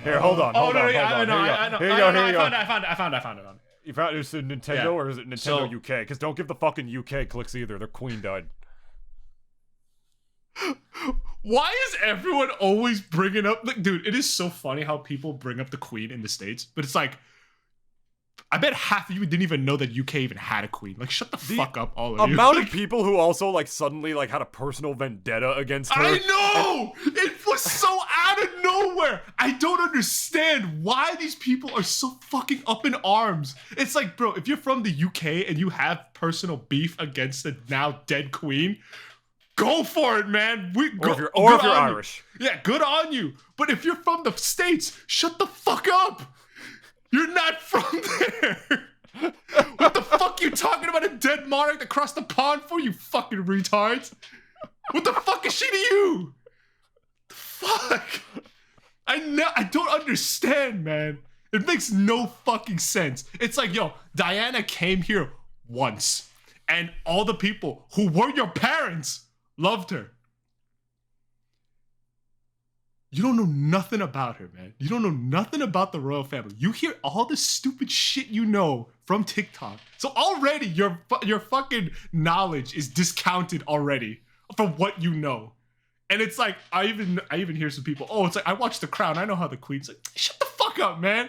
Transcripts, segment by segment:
Here, hold on. Oh, no, Hold I on. know. Here you go. I found it. You found it in Nintendo or is it Nintendo UK? Because don't give the fucking UK clicks either. Their queen died. Why is everyone always bringing up... Like, dude, it is so funny how people bring up the queen in the States, but it's like, I bet half of you didn't even know that UK even had a queen. Like, shut the fuck up, all of you. Amount of people who also, like, suddenly, like, had a personal vendetta against her. I know! It was so out of nowhere! I don't understand why these people are so fucking up in arms. It's like, bro, if you're from the UK and you have personal beef against the now dead queen, go for it, man. Or if you're Irish. Yeah, good on you. But if you're from the States, shut the fuck up. You're not from there. What the fuck you talking about a dead monarch across the pond for, you fucking retards? What the fuck is she to you? The fuck? I don't understand, man. It makes no fucking sense. It's like, yo, Diana came here once, and all the people who were your parents loved her. You don't know nothing about her, man. You don't know nothing about the royal family. You hear all the stupid shit you know from TikTok. So already your fucking knowledge is discounted already from what you know. And it's like, I even hear some people, oh, it's like, I watched The Crown. I know how the queen's like, shut the fuck up, man.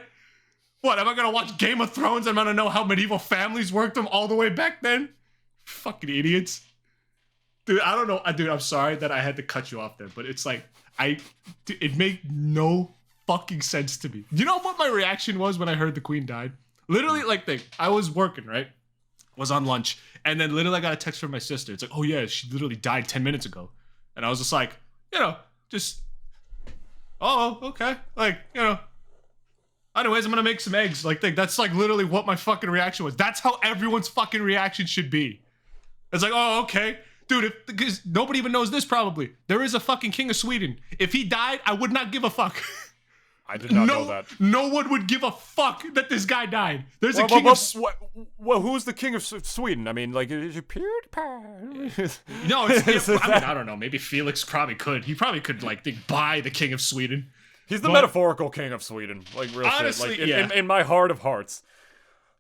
What, am I gonna watch Game of Thrones? I'm gonna know how medieval families worked them all the way back then? Fucking idiots. Dude, I don't know. Dude, I'm sorry that I had to cut you off there, but it's like, it made no fucking sense to me. You know what my reaction was when I heard the queen died? Literally, like, I was working, right? Was on lunch, and then literally I got a text from my sister. It's like, oh yeah, she literally died 10 minutes ago. And I was just like, you know, oh, okay. Like, you know, anyways, I'm gonna make some eggs. Like, that's like literally what my fucking reaction was. That's how everyone's fucking reaction should be. It's like, oh, okay. Dude, because nobody even knows this probably. There is a fucking king of Sweden. If he died, I would not give a fuck. I did not know that. No one would give a fuck that this guy died. There's a king of... Well, who's the king of Sweden? I mean, like, is it PewDiePie? No, I don't know. Maybe Felix probably could. He probably could, like, buy the king of Sweden. He's the metaphorical king of Sweden. Like, real honestly, shit. Like, in my heart of hearts.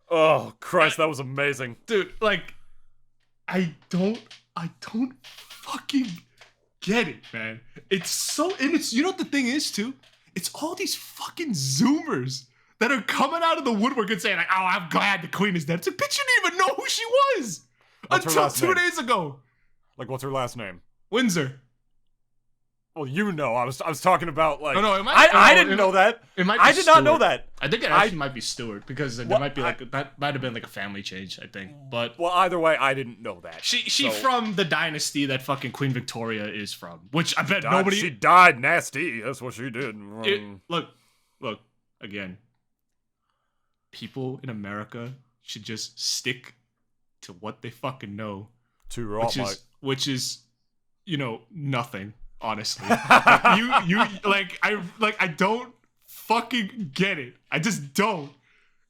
Oh, Christ, that was amazing. Dude, like, I don't fucking get it, man. It's so, and it's, you know what the thing is, too? It's all these fucking Zoomers that are coming out of the woodwork and saying, like, oh, I'm glad the queen is dead. It's like, bitch, you didn't even know who she was until 2 days ago. Like, what's her last name? Windsor. Well, you know, I was talking about, like... Oh, no, I didn't know that. It might be I did not know that. I think it actually might be Stewart, because there might be, like, that might have been, like, a family change, I think. But... Well, either way, I didn't know that. She from the dynasty that fucking Queen Victoria is from, which I bet nobody... She died nasty. That's what she did. Look, again. People in America should just stick to what they fucking know. Which is, you know, nothing. Honestly, I don't fucking get it. I just don't.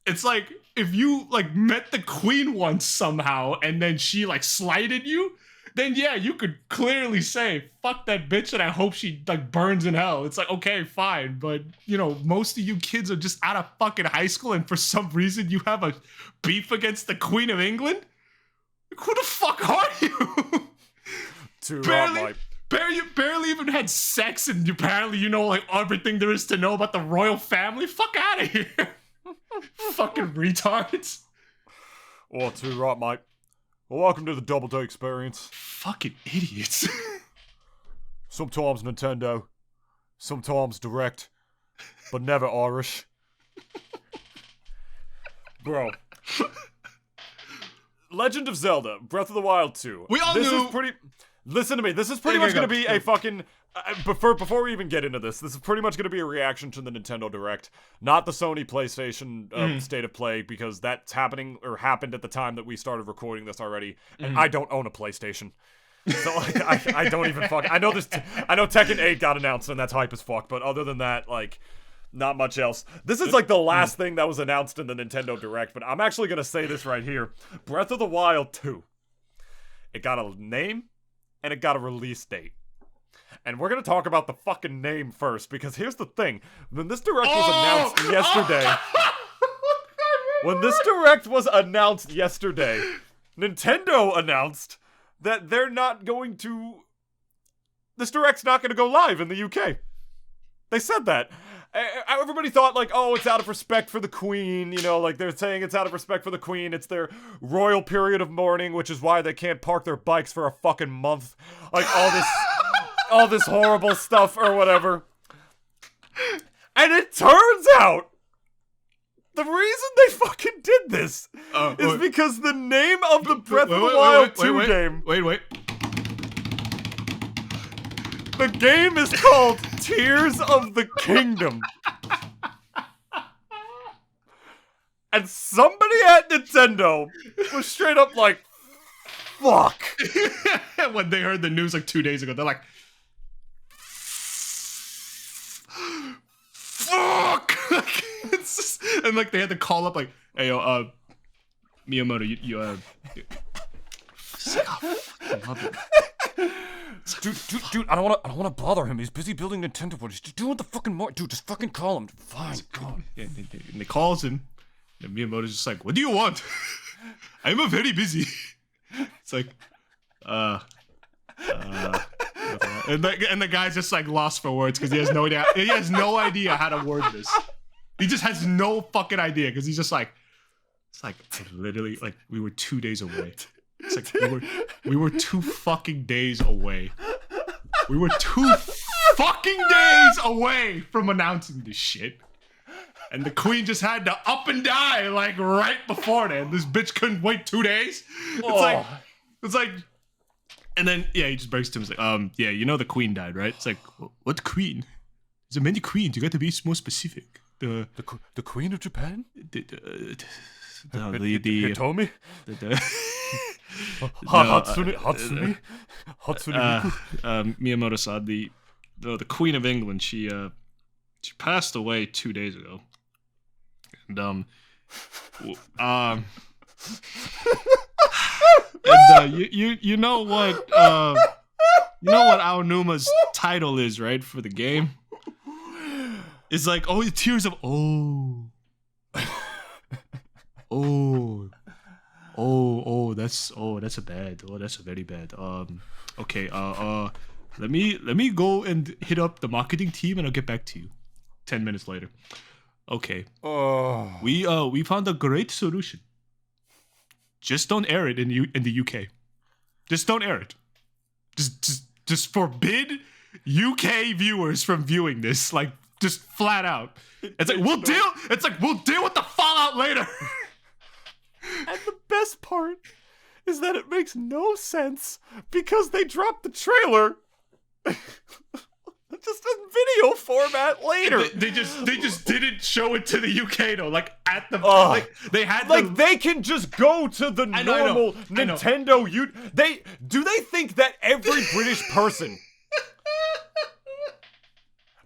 It's like, if you, like, met the queen once somehow and then she, like, slighted you, then yeah, you could clearly say, fuck that bitch and I hope she, like, burns in hell. It's like, okay, fine. But, you know, most of you kids are just out of fucking high school and for some reason you have a beef against the Queen of England? Who the fuck are you? Barely even had sex, and apparently you know, like, everything there is to know about the royal family. Fuck out of here. Fucking retards. Oh, too right, mate. Well, welcome to the Double D experience. Fucking idiots. Sometimes Nintendo, sometimes Direct, but never Irish. Bro. Legend of Zelda, Breath of the Wild 2. We all knew... Listen to me, this is pretty much going to be a fucking... before we even get into this is pretty much going to be a reaction to the Nintendo Direct, not the Sony PlayStation State of Play, because that's happened at the time that we started recording this already, and I don't own a PlayStation. So, like, I don't even fuck... I know Tekken 8 got announced, and that's hype as fuck, but other than that, like... Not much else. This is like the last thing that was announced in the Nintendo Direct, but I'm actually going to say this right here. Breath of the Wild 2. It got a name, and it got a release date. And we're gonna talk about the fucking name first, because here's the thing. When this Direct was announced yesterday... When this Direct was announced yesterday, Nintendo announced that they're not going to... This Direct's not gonna go live in the UK. They said that. Everybody thought, like, oh, it's out of respect for the Queen, you know, like, they're saying it's out of respect for the Queen, it's their royal period of mourning, which is why they can't park their bikes for a fucking month. Like, all this horrible stuff or whatever. And it turns out, the reason they fucking did this is because the name of the Breath of the Wild 2 game... Wait. The game is called Tears of the Kingdom. And somebody at Nintendo was straight up like, fuck. When they heard the news like 2 days ago, they're like, fuck. It's just, and like they had to call up like, hey, yo, Miyamoto, you Dude, I don't wanna bother him. He's busy building Nintendo footage. Just do what the fucking more. Dude, just fucking call him. Fine, call him. Yeah, and they calls him, and Miyamoto's just like, what do you want? I'm very busy. It's like, and the guy's just like lost for words because he has no idea. He has no idea how to word this. He just has no fucking idea because he's just like, it's like literally like we were 2 days away. It's like we were 2 fucking days away. We were 2 fucking days away from announcing this shit. And the Queen just had to up and die like right before then. This bitch couldn't wait 2 days. It's like, and then yeah, he just breaks to him. He's like, yeah, you know the Queen died, right? It's like, what Queen? There's many queens. You got to be more specific. The Queen of Japan? Hitomi? Hatsune Miyamoto-san, the Queen of England, she passed away 2 days ago. And you know what Aonuma's title is, right, for the game? It's like, oh, the tears of that's a very bad. Okay, let me go and hit up the marketing team and I'll get back to you. 10 minutes later. Okay. We found a great solution. Just don't air it in the UK. Just don't air it. Just forbid UK viewers from viewing this. Like, just flat out. It's like we'll deal with the fallout later. And the best part is that it makes no sense because they dropped the trailer just in video format later. They just didn't show it to the UK though. Like at the they had they can just go to the normal Nintendo. Do they think that every British person?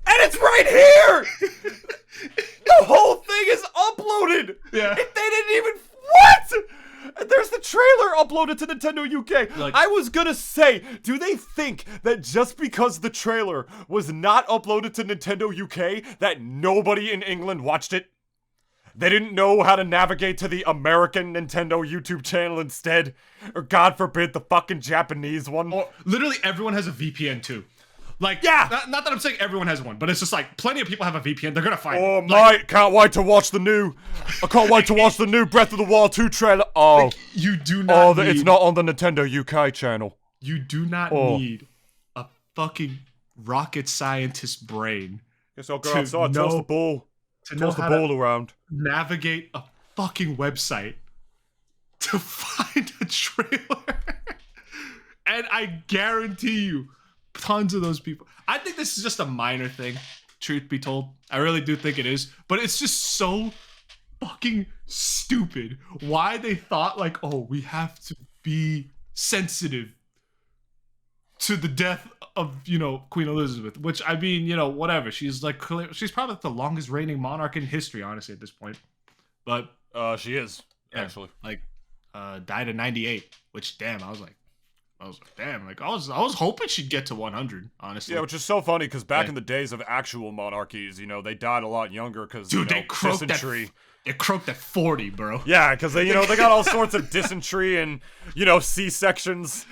And it's right here. The whole thing is uploaded. Yeah. They didn't even what? There's the trailer uploaded to Nintendo UK. Like, I was gonna say, do they think that just because the trailer was not uploaded to Nintendo UK, that nobody in England watched it? They didn't know how to navigate to the American Nintendo YouTube channel instead? Or God forbid, the fucking Japanese one? Or literally everyone has a VPN too. Like, yeah, not that I'm saying everyone has one, but it's just like plenty of people have a VPN. They're gonna find it. Oh, mate, can't wait to watch the new. I can't wait to watch the new Breath of the Wild 2 trailer. Oh, like, you do not. It's not on the Nintendo UK channel. You do not need a fucking rocket scientist brain. Guess I'll go outside, toss the ball, around, navigate a fucking website to find a trailer, and I guarantee you. Tons of those people. I think this is just a minor thing, truth be told. I really do think it is. But it's just so fucking stupid why they thought like, oh, we have to be sensitive to the death of, Queen Elizabeth. Which, I mean, whatever. She's like, she's probably the longest reigning monarch in history, honestly, at this point. But she is, actually. Like, died in 98. Which, damn, I was like, I was like, damn, like I was hoping she'd get to 100, honestly. Yeah, which is so funny because back in the days of actual monarchies, you know, they died a lot younger because they croaked dysentery. They croaked at 40, bro. Yeah, because they got all sorts of dysentery and C-sections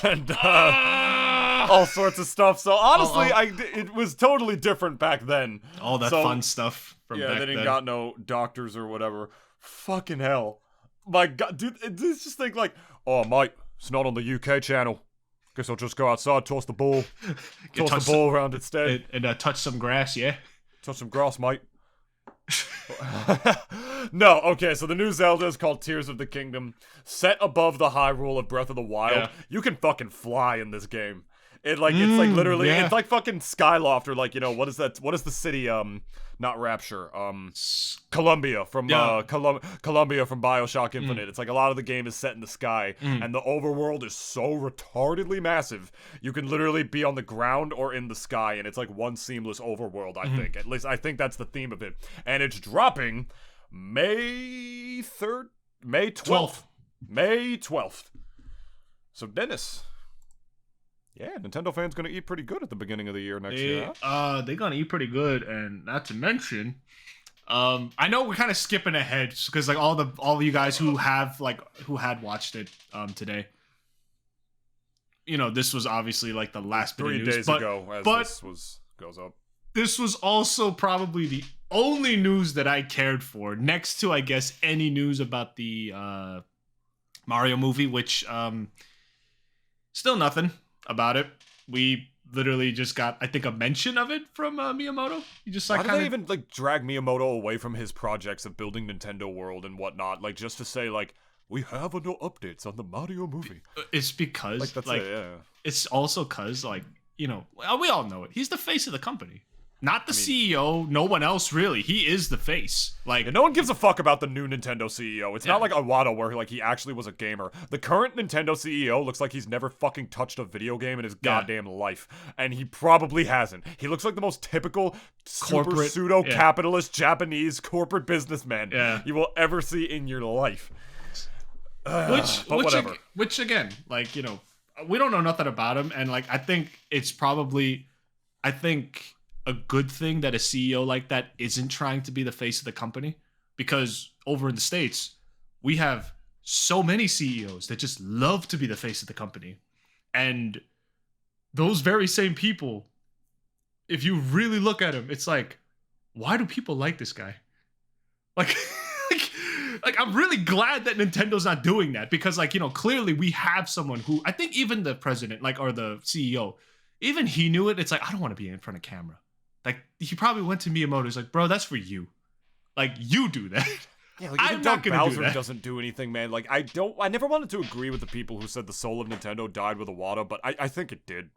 and all sorts of stuff. So honestly, it was totally different back then. All that fun stuff from back then. Yeah, they didn't got no doctors or whatever. Fucking hell. My God, dude, just think like, oh, mate, it's not on the UK channel. Guess I'll just go outside, toss the ball. Toss the ball around instead. And touch some grass, yeah? Touch some grass, mate. No, okay, so the new Zelda is called Tears of the Kingdom. Set above the Hyrule of Breath of the Wild. Yeah. You can fucking fly in this game. It's like literally, it's like fucking Skyloft or like, what is that? What is the city? Not Rapture. Columbia from Columbia from BioShock Infinite. It's like a lot of the game is set in the sky, and the overworld is so retardedly massive. You can literally be on the ground or in the sky, and it's like one seamless overworld. I think, at least, I think that's the theme of it, and it's dropping May 3rd, May 12th, May 12th. So Dennis. Yeah, Nintendo fans gonna eat pretty good at the beginning of the year next year. Huh? They're gonna eat pretty good, and not to mention, I know we're kind of skipping ahead because like all of you guys who had watched it today, this was obviously like the last bit of news. 3 days ago, as this goes up. This was also probably the only news that I cared for, next to I guess any news about the Mario movie, which still nothing about it. We literally just got, I think, a mention of it from Miyamoto. You just like, why do they even like drag Miyamoto away from his projects of building Nintendo World and whatnot? Like just to say like we have no updates on the Mario movie. It's because like that's it, yeah. It's also because like we all know it. He's the face of the company. Not the CEO, no one else really. He is the face. Like no one gives a fuck about the new Nintendo CEO. It's not like Iwata where like he actually was a gamer. The current Nintendo CEO looks like he's never fucking touched a video game in his goddamn life. And he probably hasn't. He looks like the most typical corporate pseudo-capitalist Japanese corporate businessman you will ever see in your life. Which again, like, we don't know nothing about him, and like I think it's probably a good thing that a CEO like that isn't trying to be the face of the company, because over in the States, we have so many CEOs that just love to be the face of the company. And those very same people, if you really look at them, it's like, why do people like this guy? Like, like I'm really glad that Nintendo's not doing that, because like, clearly we have someone who, I think even the president, like, or the CEO, even he knew it. It's like, I don't want to be in front of camera. Like, he probably went to Miyamoto. He's like, bro, that's for you. Like, you do that. Yeah, like, even Doug Bowser doesn't do anything, man. Like, I never wanted to agree with the people who said the soul of Nintendo died with Iwata, but I think it did.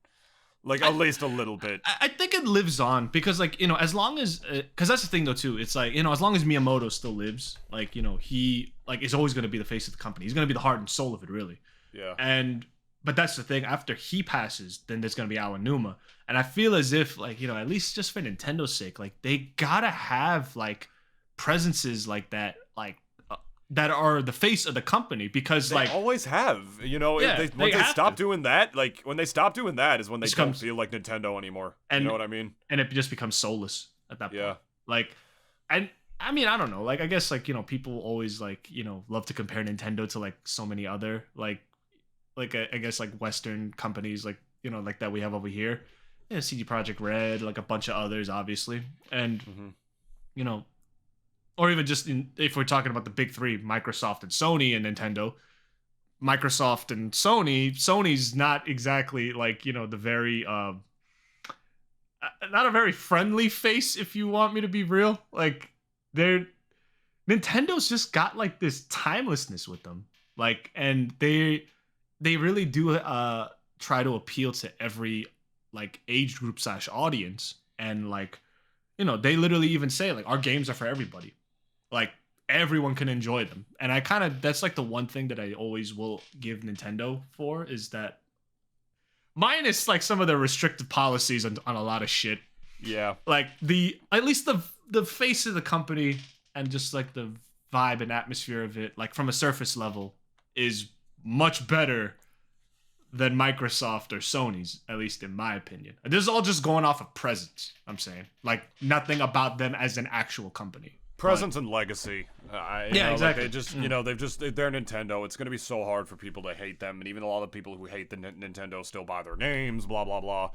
Like, at least a little bit. I think it lives on, because, like, as long as, because that's the thing, though, too. It's like, as long as Miyamoto still lives, like, he, like, is always going to be the face of the company. He's going to be the heart and soul of it, really. Yeah. But that's the thing. After he passes, then there's going to be Aonuma. And I feel as if, like, at least just for Nintendo's sake, like, they got to have, like, presences like that, like, that are the face of the company, because, they like... always have. When they stop doing that, like, when they stop doing that is when they don't feel like Nintendo anymore. You know what I mean? And it just becomes soulless at that point. Yeah. Like, and... I mean, I don't know. Like, I guess, like, people always, like, love to compare Nintendo to, like, so many other, like I guess like Western companies, like like that we have over here, CD Projekt Red, like a bunch of others, obviously, and or even just if we're talking about the big three, Microsoft and Sony and Nintendo. Microsoft and Sony's not exactly like the very not a very friendly face, if you want me to be real. Like Nintendo's just got like this timelessness with them, like, and they really do try to appeal to every like age group / audience, and like they literally even say like our games are for everybody, like everyone can enjoy them. And I kind of, that's like the one thing that I always will give Nintendo for, is that minus like some of the restrictive policies on a lot of shit, like at least the face of the company and just like the vibe and atmosphere of it, like from a surface level, is much better than Microsoft or Sony's, at least in my opinion. This is all just going off of presence, I'm saying. Like, nothing about them as an actual company. Presence and legacy. Exactly. Like they just, they're Nintendo. It's going to be so hard for people to hate them. And even a lot of people who hate the Nintendo still buy their games, blah, blah, blah.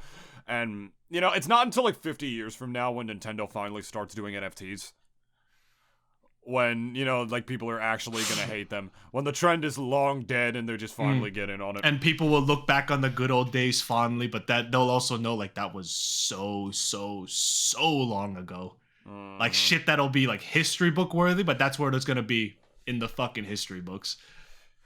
And, it's not until like 50 years from now when Nintendo finally starts doing NFTs. When, like people are actually going to hate them. When the trend is long dead and they're just finally getting on it. And people will look back on the good old days fondly, but that they'll also know like that was so long ago. Like shit that'll be like history book worthy, but that's where it's gonna be in the fucking history books.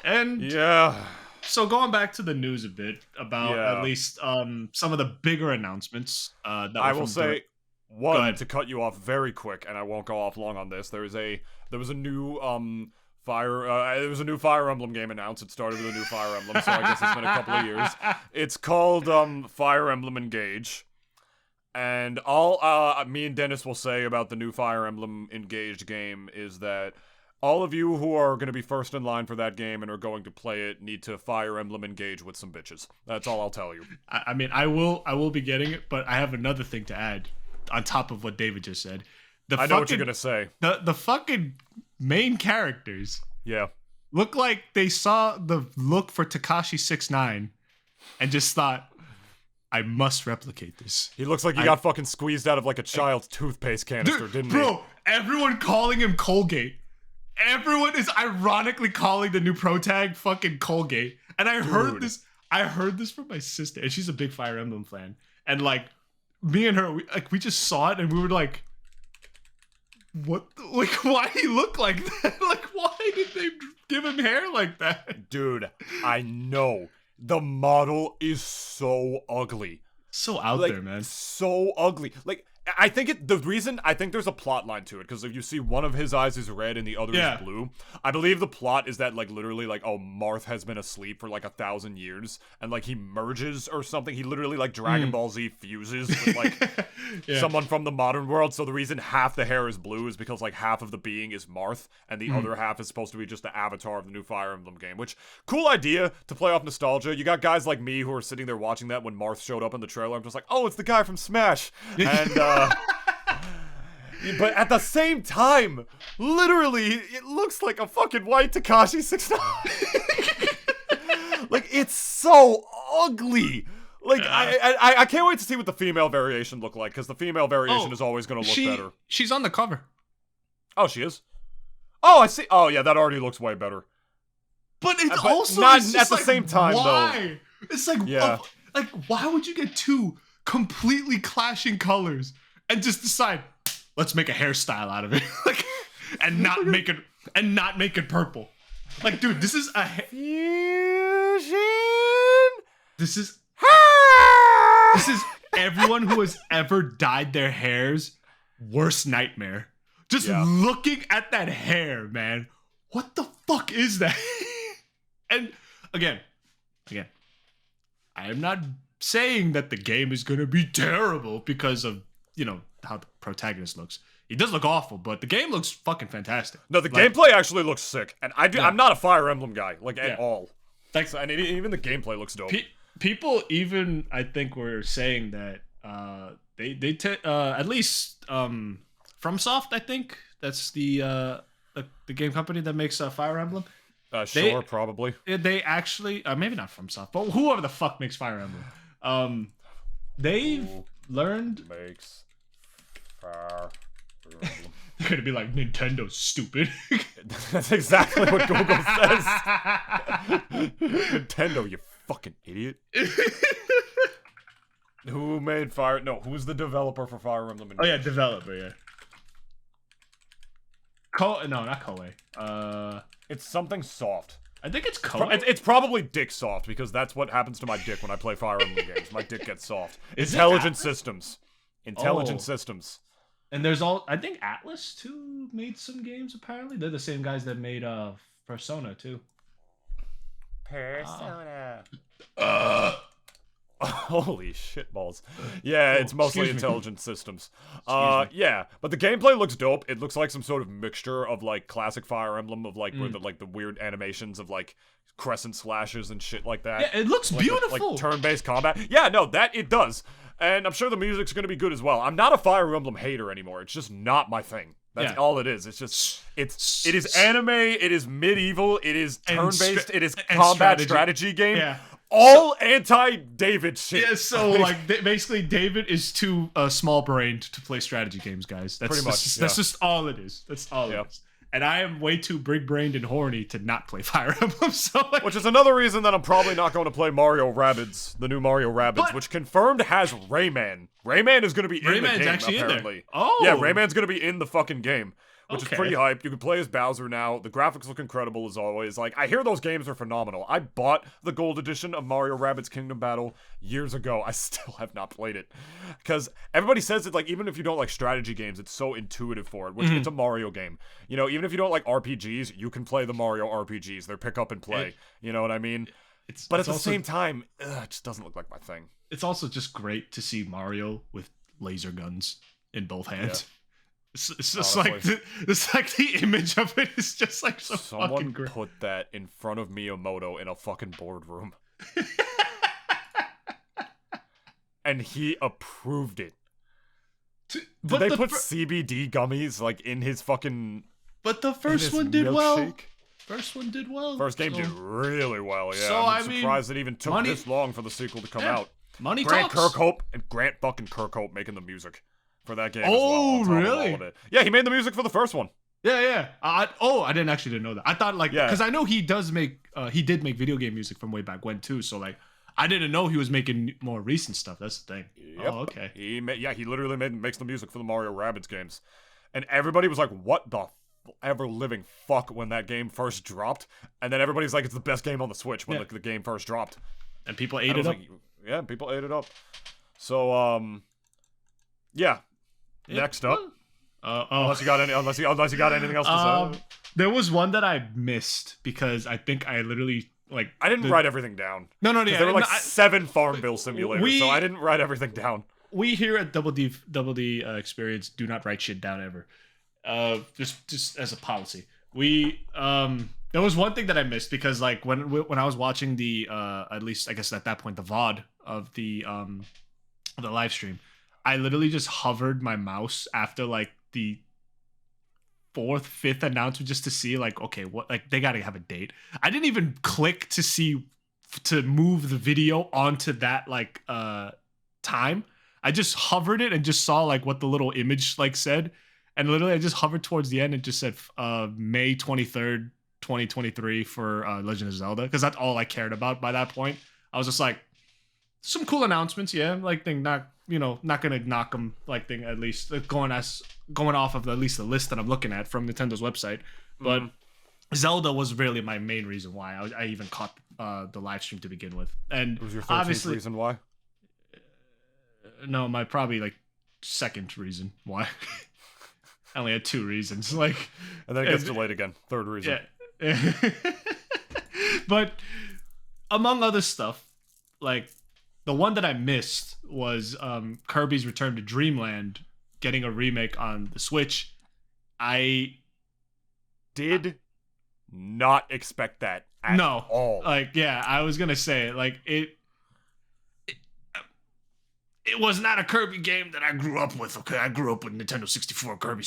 And yeah. So going back to the news a bit about at least some of the bigger announcements. That I will say one to cut you off very quick, and I won't go off long on this. There was a new Fire Emblem game announced. It started with a new Fire Emblem, so I guess it's been a couple of years. It's called Fire Emblem Engage. And all me and Dennis will say about the new Fire Emblem Engage game is that all of you who are going to be first in line for that game and are going to play it need to Fire Emblem Engage with some bitches. That's all I'll tell you. I mean, I will be getting it, but I have another thing to add on top of what David just said. I know what you're going to say. The fucking main characters look like they saw the look for Tekashi 6ix9ine and just thought, I must replicate this. He looks like he got fucking squeezed out of like a child's toothpaste canister, didn't he? Bro, everyone calling him Colgate. Everyone is ironically calling the new protag fucking Colgate. And I heard this from my sister, and she's a big Fire Emblem fan. And like, me and her, we just saw it, and we were like, what? Like, why he look like that? Like, why did they give him hair like that? Dude, I know. The model is so ugly. So out there, man. So ugly. Like, I think there's a plot line to it, because if you see one of his eyes is red and the other is blue, I believe the plot is that, like, literally, like, Marth has been asleep for, like, 1,000 years, and, like, he merges or something. He literally, like, Dragon Ball Z fuses with, like, someone from the modern world, so the reason half the hair is blue is because, like, half of the being is Marth, and the other half is supposed to be just the avatar of the new Fire Emblem game, which, cool idea to play off nostalgia. You got guys like me who are sitting there watching that when Marth showed up in the trailer. I'm just like, oh, it's the guy from Smash, and, but at the same time, literally, it looks like a fucking white Tekashi 6ix9ine. Like, it's so ugly. Like, I can't wait to see what the female variation look like, because the female variation is always going to look better. She's on the cover. Oh, she is? Oh, I see. Oh, yeah, that already looks way better. But it's also not it's at the like, same time, why? though. It's like, like, why would you get two completely clashing colors and just decide, let's make a hairstyle out of it, like, and not make it purple? Like, dude, this is a fusion. This is everyone who has ever dyed their hair's worst nightmare. Just looking at that hair, man. What the fuck is that? And again, I am not saying that the game is gonna be terrible because of, how the protagonist looks. He does look awful, but the game looks fucking fantastic. No, the gameplay actually looks sick, and I'm not a Fire Emblem guy, like, at all. Thanks. And even the gameplay looks dope. People even, I think, were saying that at least FromSoft, I think that's the game company that makes Fire Emblem. Sure, probably. They actually, maybe not FromSoft, but whoever the fuck makes Fire Emblem, they've learned makes Fire Emblem. They're gonna be like, Nintendo's stupid. That's exactly what Google says. Nintendo, you fucking idiot. Who made Fire? No, who's the developer for Fire Emblem? Oh yeah, developer, yeah. No, not Koei. It's something soft. I think it's Koei. It's probably Dick Soft, because that's what happens to my dick when I play Fire Emblem games. My dick gets soft. Intelligent Systems. Intelligent Systems. And there's I think Atlas too made some games, apparently. They're the same guys that made Persona too. Persona. Holy shitballs. Yeah, it's mostly intelligent systems. Yeah, but the gameplay looks dope. It looks like some sort of mixture of like classic Fire Emblem of like where the weird animations of like crescent slashes and shit like that. Yeah, it looks beautiful. Like turn-based combat. Yeah, no, that it does. And I'm sure the music's going to be good as well. I'm not a Fire Emblem hater anymore. It's just not my thing. That's all it is. It's just it is anime, it is medieval, it is turn-based, it is combat strategy game. Yeah. All anti-David shit. Yeah, so like basically David is too small-brained to play strategy games, guys. That's pretty much. That's just all it is. That's all it is. And I am way too big-brained and horny to not play Fire Emblem. So like, which is another reason that I'm probably not going to play Mario Rabbids, the new Mario Rabbids, which confirmed has Rayman. Rayman is going to be in the game, actually apparently. In there. Oh! Yeah, Rayman's going to be in the fucking game, which is pretty hype. You can play as Bowser now. The graphics look incredible as always. Like, I hear those games are phenomenal. I bought the gold edition of Mario Rabbids Kingdom Battle years ago. I still have not played it. Because everybody says it, like, even if you don't like strategy games, it's so intuitive for it, which it's a Mario game. You know, even if you don't like RPGs, you can play the Mario RPGs. They're pick up and play. You know what I mean? But at the same time, it just doesn't look like my thing. It's also just great to see Mario with laser guns in both hands. Yeah. It's just like the image of it is just like so fucking great. Someone put that in front of Miyamoto in a fucking boardroom. And he approved it. Did they put CBD gummies like in his fucking But the first one did well. First one did well. First game did really well, yeah. So, I'm surprised it even took this long for the sequel to come out. Money Grant talks. Kirkhope and Grant fucking Kirkhope making the music for that game as well. Oh, really? Yeah, he made the music for the first one. Yeah. I didn't know that. I thought like because I know he did make video game music from way back when too. So like I didn't know he was making more recent stuff. That's the thing. Yep. Oh, okay. He literally makes the music for the Mario Rabbids games, and everybody was like, "What the ever living fuck?" when that game first dropped, and then everybody's like, "It's the best game on the Switch" when the game first dropped, and people ate it up. Like, people ate it up. So next up. Unless you got anything else to say. There was one that I missed because I think I literally I didn't write everything down. No, there were 7 Farmville simulators, so I didn't write everything down. We here at Double D Experience do not write shit down ever. Just as a policy. There was one thing that I missed because like when I was watching the at least I guess at that point the VOD of the live stream, I literally just hovered my mouse after like the 4th, 5th announcement just to see like, okay, what, like they gotta have a date. I didn't even click to move the video onto that like time. I just hovered it and just saw like what the little image like said, and literally I just hovered towards the end and just said May 23rd, 2023 for Legend of Zelda, because that's all I cared about by that point. I was just like, some cool announcements, like thing not gonna knock them, like thing at least going off of at least the list that I'm looking at from Nintendo's website. But Zelda was really my main reason why I even caught the live stream to begin with. And it was your 13th reason why? No, my probably like 2nd reason why. I only had 2 reasons, like, and then it gets delayed again. 3rd reason. Yeah. But among other stuff, like the one that I missed was Kirby's Return to Dreamland getting a remake on the Switch. I did not expect that at all. Like, yeah, I was gonna say, like, it was not a Kirby game that I grew up with. Okay, I grew up with Nintendo 64 Kirby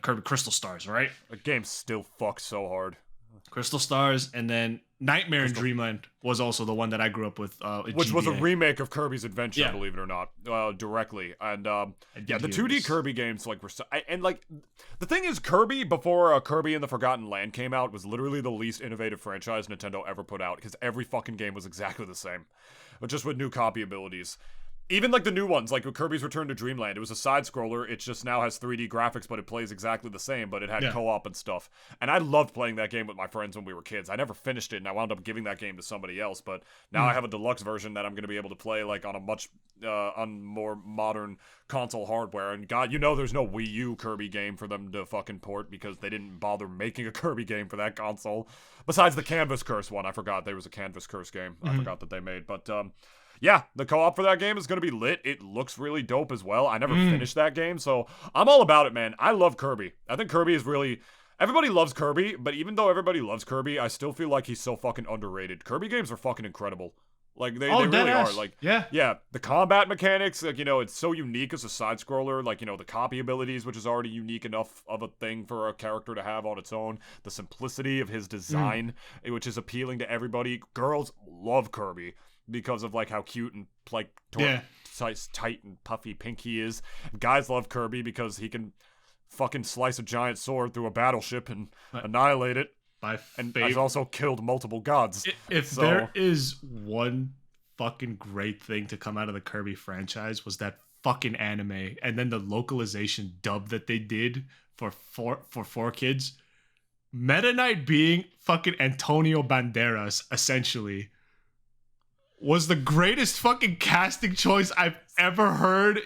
Kirby Crystal Stars, right? The game still fucks so hard. Crystal Stars, and then Nightmare in Dreamland was also the one that I grew up with. Which was a remake of Kirby's Adventure, believe it or not, directly. And the 2D Kirby games were the thing is, Kirby before Kirby and the Forgotten Land came out was literally the least innovative franchise Nintendo ever put out, because every fucking game was exactly the same, but just with new copy abilities. Even like the new ones, like with Kirby's Return to Dreamland, it was a side-scroller. It just now has 3D graphics, but it plays exactly the same, but it had co-op and stuff. And I loved playing that game with my friends when we were kids. I never finished it, and I wound up giving that game to somebody else, but now I have a deluxe version that I'm going to be able to play like on a much on more modern console hardware. And God, there's no Wii U Kirby game for them to fucking port, because they didn't bother making a Kirby game for that console. Besides the Canvas Curse one, I forgot there was a Canvas Curse game. I forgot that they made, but yeah, the co-op for that game is going to be lit. It looks really dope as well. I never finished that game, so I'm all about it, man. I love Kirby. I think Kirby is really... Everybody loves Kirby, but even though everybody loves Kirby, I still feel like he's so fucking underrated. Kirby games are fucking incredible. Like, they really are. Like, yeah, the combat mechanics, like, you know, it's so unique as a side-scroller. Like, you know, the copy abilities, which is already unique enough of a thing for a character to have on its own. The simplicity of his design, which is appealing to everybody. Girls love Kirby because of, like, how cute and, like, tight and puffy pink he is. Guys love Kirby because he can fucking slice a giant sword through a battleship and annihilate it. And I've also killed multiple gods. If there is one fucking great thing to come out of the Kirby franchise, was that fucking anime, and then the localization dub that they did for 4Kids. Meta Knight being fucking Antonio Banderas, essentially, was the greatest fucking casting choice I've ever heard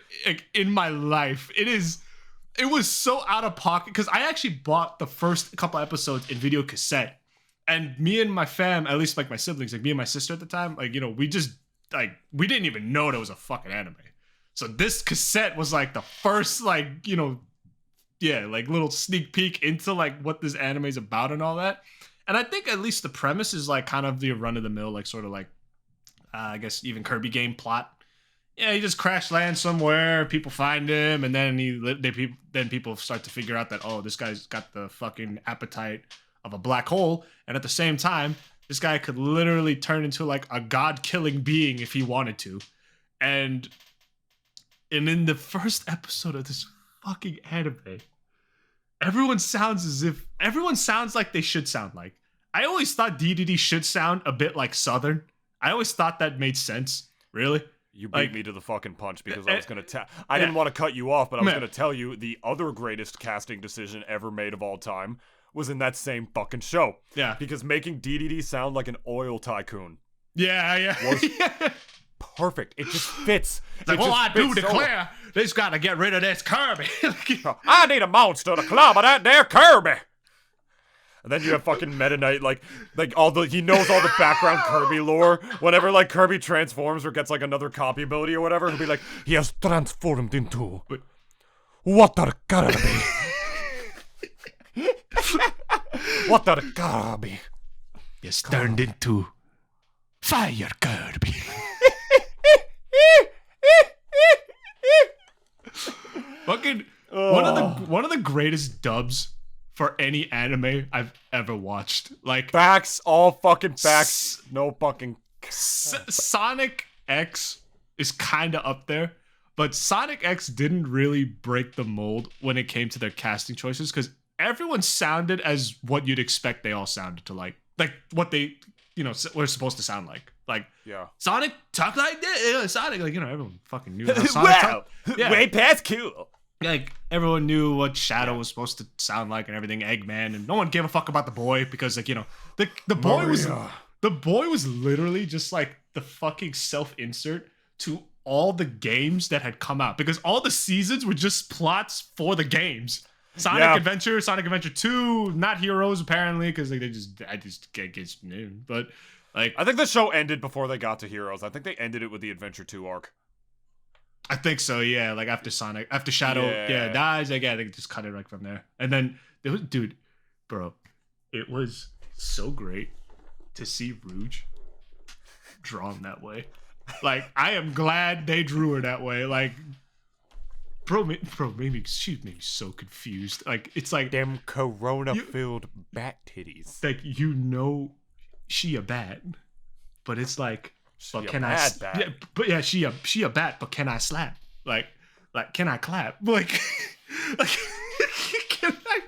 in my life. It was so out of pocket because I actually bought the first couple episodes in video cassette, and me and my fam, at least like my siblings, like me and my sister at the time, like, you know, we just like, we didn't even know there was a fucking anime. So this cassette was like the first, like, you know, like little sneak peek into like what this anime is about and all that. And I think at least the premise is like kind of the run of the mill, like sort of like, I guess even Kirby game plot. Yeah, he just crash lands somewhere. People find him, and then people start to figure out that, oh, this guy's got the fucking appetite of a black hole, and at the same time, this guy could literally turn into like a god-killing being if he wanted to. And in the first episode of this fucking anime, everyone sounds like they should sound like. I always thought DDD should sound a bit like Southern. I always thought that made sense. Really. You beat me to the fucking punch because I was going to tell... I didn't want to cut you off, but I was going to tell you the other greatest casting decision ever made of all time was in that same fucking show. Yeah. Because making DDD sound like an oil tycoon. Yeah. Was perfect. It just fits. Like, well, I do declare, they just got to get rid of this Kirby. I need a monster to clobber that there Kirby. And then you have fucking Meta Knight, like he knows all the background Kirby lore. Whenever like Kirby transforms or gets like another copy ability or whatever, he'll be like, he has transformed into water Kirby. Water Kirby. He has turned into fire Kirby. Fucking one of the greatest dubs for any anime I've ever watched. Like, facts, all fucking facts. No fucking... Sonic X is kind of up there, but Sonic X didn't really break the mold when it came to their casting choices, because everyone sounded as what you'd expect they all sounded to, like what they, you know, were supposed to sound like. Like, yeah, Sonic talk like this. Sonic, like, you know, everyone fucking knew how Sonic talk. Yeah. Way past cool. Like, everyone knew what Shadow was supposed to sound like and everything, Eggman, and no one gave a fuck about the boy because, like, you know, the boy was literally just like the fucking self-insert to all the games that had come out, because all the seasons were just plots for the games. Sonic Adventure, Sonic Adventure 2, not Heroes apparently, because like I just get new, but like, I think the show ended before they got to Heroes. I think they ended it with the Adventure 2 arc. I think so, yeah. Like after Shadow, dies, like, yeah, they just cut it right from there. And then it was, dude, bro, it was so great to see Rouge drawn that way. Like, I am glad they drew her that way. Like, bro, she made me so confused. Like, it's like them corona-filled bat titties. Like, you know, she a bat, but it's like, but can I? Yeah, but yeah, she a bat, but can I slap? Like can I clap? Like can I?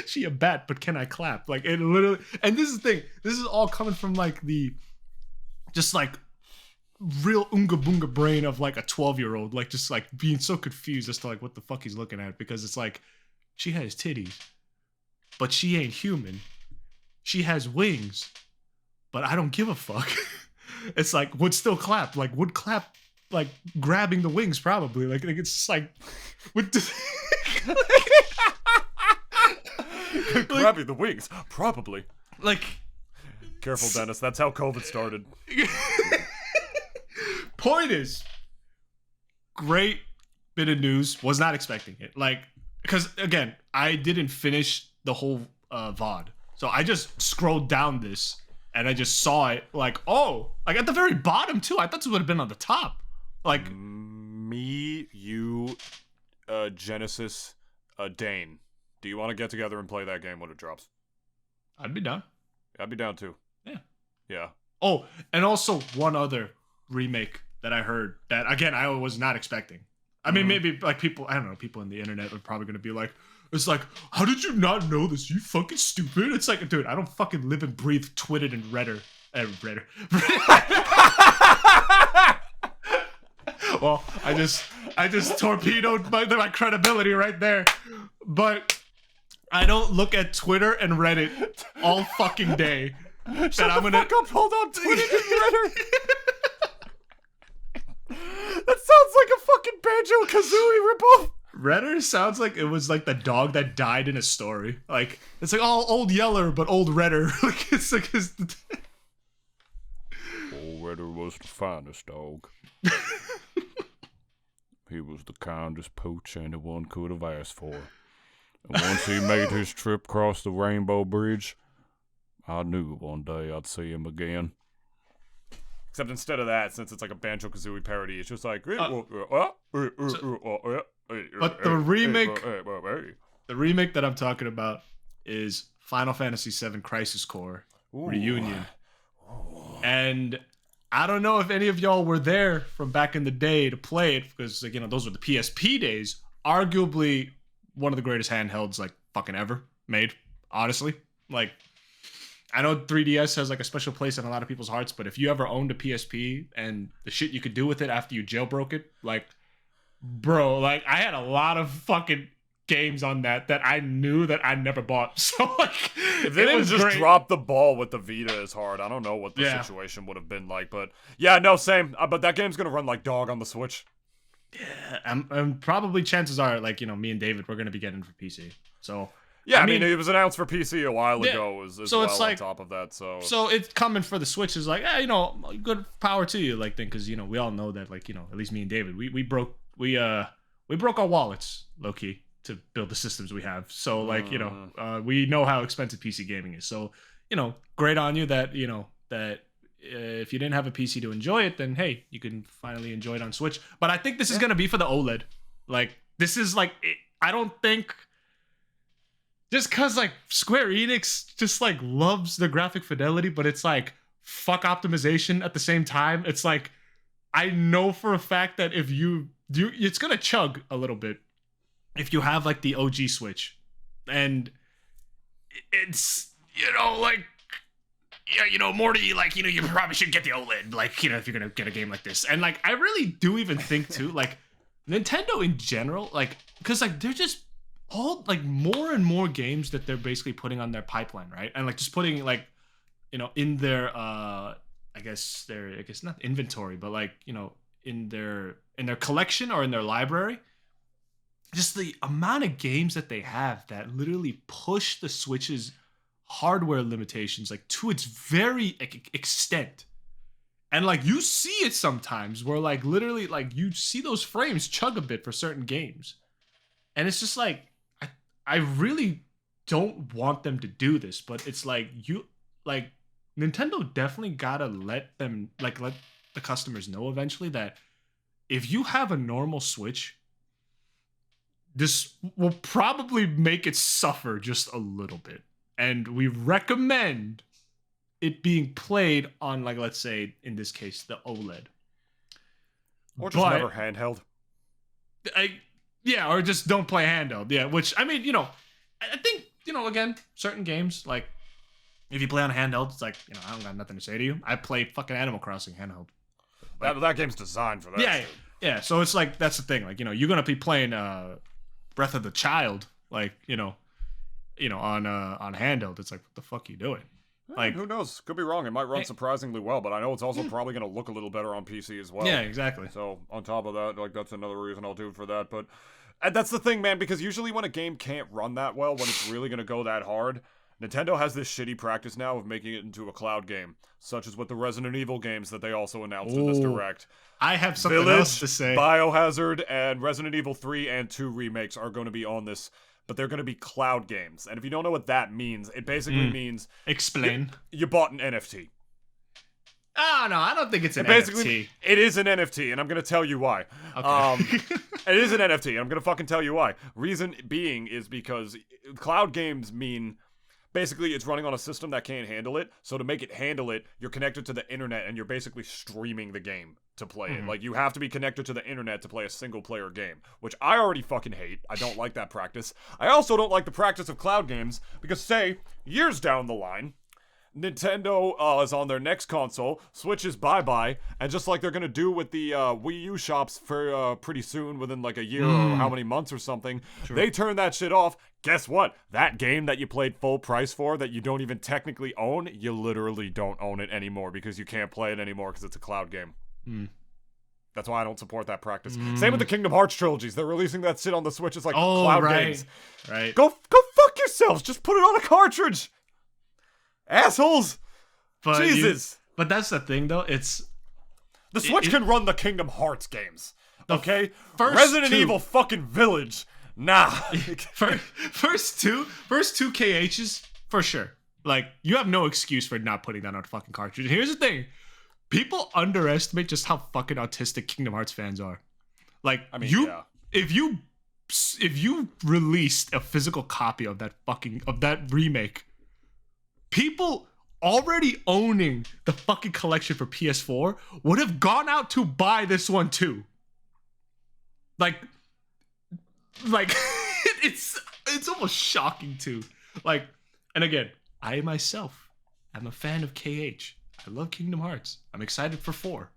She a bat, but can I clap? Like, it literally. And this is the thing. This is all coming from like the, just like, real unga boonga brain of like a 12-year-old, like just like being so confused as to like what the fuck he's looking at, because it's like, she has titties, but she ain't human. She has wings, but I don't give a fuck. It's like, would still clap, like would clap, like grabbing the wings probably, like it's just like, grabbing the wings probably. Like, careful, Dennis. That's how COVID started. Point is, great bit of news. Was not expecting it. Like, because again, I didn't finish the whole VOD, so I just scrolled down this and I just saw it. Like, oh, like at the very bottom too. I thought it would have been on the top. Like me, you, Genesis, Dane. Do you want to get together and play that game when it drops? I'd be down. I'd be down too. Yeah. Yeah. Oh, and also one other remake that I heard that, again, I was not expecting. I mean, maybe like people, I don't know, people on the internet are probably going to be like, it's like, how did you not know this? You fucking stupid. It's like, dude, I don't fucking live and breathe Twitted and Redder. Well, I just torpedoed my credibility right there. But I don't look at Twitter and Reddit all fucking day. Shut the fuck up, hold on, Twitter and Reddit. That sounds like a fucking Banjo-Kazooie ripoff. Redder sounds like it was like the dog that died in a story. Like, it's like, oh, Old Yeller, but Old Redder. Like, it's like his... Old Redder was the finest dog. He was the kindest pooch anyone could have asked for. And once he made his trip across the Rainbow Bridge, I knew one day I'd see him again. Except instead of that, since it's like a Banjo-Kazooie parody, it's just like... But the remake that I'm talking about is Final Fantasy VII Crisis Core Reunion. And I don't know if any of y'all were there from back in the day to play it, because, like, you know, those were the PSP days. Arguably one of the greatest handhelds, like, fucking ever made, honestly. Like, I know 3DS has, like, a special place in a lot of people's hearts, but if you ever owned a PSP and the shit you could do with it after you jailbroke it, like, bro, like, I had a lot of fucking games on that I knew that I never bought. So, like, if they would just drop the ball with the Vita as hard, I don't know what the situation would have been like. But yeah, no, same. But that game's gonna run like dog on the Switch. Yeah, and probably chances are, like, you know, me and David, we're gonna be getting it for PC. So yeah, I mean, it was announced for PC a while ago. As so well it's like, on top of that, so it's coming for the Switch. Is like, you know, good power to you, like, thing, because, you know, we all know that, like, you know, at least me and David, we broke our wallets, low key, to build the systems we have. So, like, you know, we know how expensive PC gaming is. So, you know, great on you that, you know, that if you didn't have a PC to enjoy it, then hey, you can finally enjoy it on Switch. But I think this is going to be for the OLED. Like, this is like, I don't think, just because, like, Square Enix just, like, loves the graphic fidelity, but it's like, fuck optimization at the same time. It's like, I know for a fact that if you do, it's going to chug a little bit if you have, like, the OG Switch. And it's, you know, like, yeah, you know, Morty, like, you know, you probably should get the OLED, like, you know, if you're going to get a game like this. And, like, I really do even think, too, like, Nintendo in general, like, because, like, they're just all, like, more and more games that they're basically putting on their pipeline, right? And, like, just putting, like, you know, in their, I guess not inventory, but, like, you know, in their collection or in their library. Just the amount of games that they have that literally push the Switch's hardware limitations, like, to its very extent. And, like, you see it sometimes where, like, literally, like, you see those frames chug a bit for certain games. And it's just like, I really don't want them to do this, but it's like, Nintendo definitely gotta let the customers know eventually that if you have a normal Switch, this will probably make it suffer just a little bit. And we recommend it being played on, like, let's say, in this case, the OLED. Or just never handheld. Or just don't play handheld. Yeah, which, I mean, you know, I think, you know, again, certain games, like, if you play on handheld, it's like, you know, I don't got nothing to say to you. I play fucking Animal Crossing handheld. Like, that game's designed for that. Yeah, so it's like, that's the thing. Like, you know, you're going to be playing Breath of the Child, like, you know, on handheld. It's like, what the fuck are you doing? Like, who knows? Could be wrong. It might run surprisingly well, but I know it's also probably going to look a little better on PC as well. Yeah, exactly. So on top of that, like, that's another reason I'll do it for that. But that's the thing, man, because usually when a game can't run that well, when it's really going to go that hard, Nintendo has this shitty practice now of making it into a cloud game, such as with the Resident Evil games that they also announced in this direct. I have something Village, else to say. Biohazard, and Resident Evil 3 and 2 remakes are going to be on this, but they're going to be cloud games. And if you don't know what that means, it basically means... Explain. You bought an NFT. Oh, no, I don't think it's an basically, NFT. It is an NFT, and I'm going to tell you why. Okay. It is an NFT, and I'm going to fucking tell you why. Reason being is because cloud games mean... Basically, it's running on a system that can't handle it. So to make it handle it, you're connected to the internet and you're basically streaming the game to play it. Like, you have to be connected to the internet to play a single-player game, which I already fucking hate. I don't like that practice. I also don't like the practice of cloud games because, say, years down the line, Nintendo is on their next console, switches bye-bye, and just like they're gonna do with the Wii U shops for pretty soon, within like a year or how many months or something, they turn that shit off. Guess what? That game that you played full price for, that you don't even technically own, you literally don't own it anymore because you can't play it anymore because it's a cloud game. That's why I don't support that practice. Same with the Kingdom Hearts trilogies. They're releasing that shit on the Switch as like cloud games. Right. Go fuck yourselves. Just put it on a cartridge. Assholes! But Jesus! But that's the thing, though. The Switch can run the Kingdom Hearts games. Okay? first Resident two- Evil fucking Village. Nah. first two KHs, for sure. Like, you have no excuse for not putting that on a fucking cartridge. Here's the thing. People underestimate just how fucking autistic Kingdom Hearts fans are. Like, I mean, yeah. If you released a physical copy of that remake, people already owning the fucking collection for PS4 would have gone out to buy this one too. Like it's almost shocking too. Like, and again, I myself am a fan of KH. I love Kingdom Hearts. I'm excited for 4.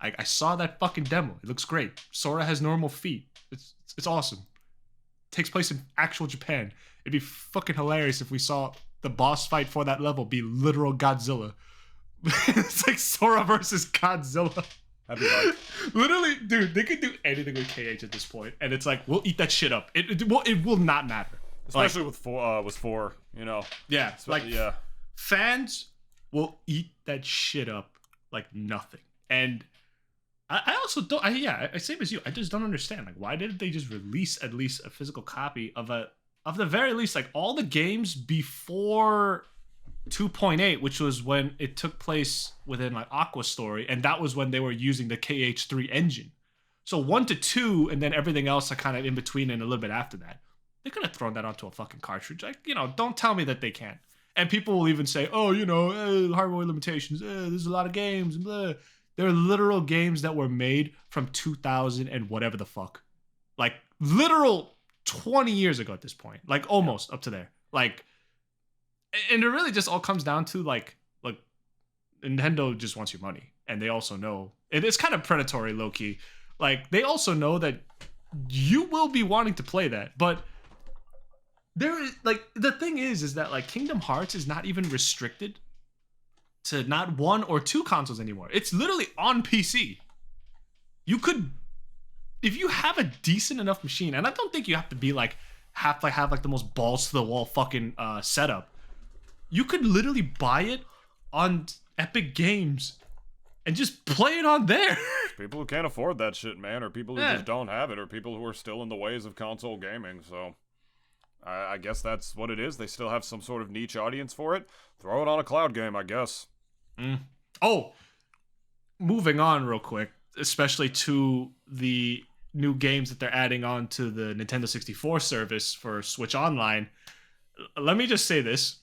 I saw that fucking demo. It looks great. Sora has normal feet. It's awesome. Takes place in actual Japan. It'd be fucking hilarious if we saw the boss fight for that level be literal Godzilla. It's like Sora versus Godzilla. That'd be hard. Literally, dude, they could do anything with KH at this point, and it's like, we'll eat that shit up. It will not matter. Especially with 4, you know. Yeah, like, yeah. Fans will eat that shit up like nothing. And I also don't, same as you, I just don't understand. Like, why didn't they just release at least a physical copy of the very least, like, all the games before 2.8, which was when it took place within, like, Aqua Story, and that was when they were using the KH3 engine. So 1 to 2, and then everything else are kind of in between and a little bit after that. They could have thrown that onto a fucking cartridge. Like, you know, don't tell me that they can't. And people will even say, oh, you know, hardware limitations, there's a lot of games, blah. They're literal games that were made from 2000 and whatever the fuck. Like, literal 20 years ago at this point. Like, almost up to there. Like, and it really just all comes down to, like, Nintendo just wants your money. And they also know, it's kind of predatory, low-key. Like, they also know that you will be wanting to play that. But there is, like, the thing is that, like, Kingdom Hearts is not even restricted to not 1 or 2 consoles anymore. It's literally on PC. You could, if you have a decent enough machine, and I don't think you have to be like have like the most balls to the wall fucking setup. You could literally buy it on Epic Games and just play it on there. People who can't afford that shit, man, or people who just don't have it, or people who are still in the ways of console gaming. So I guess that's what it is. They still have some sort of niche audience for it. Throw it on a cloud game, I guess. Oh, moving on real quick, especially to the new games that they're adding on to the Nintendo 64 service for Switch Online. Let me just say this.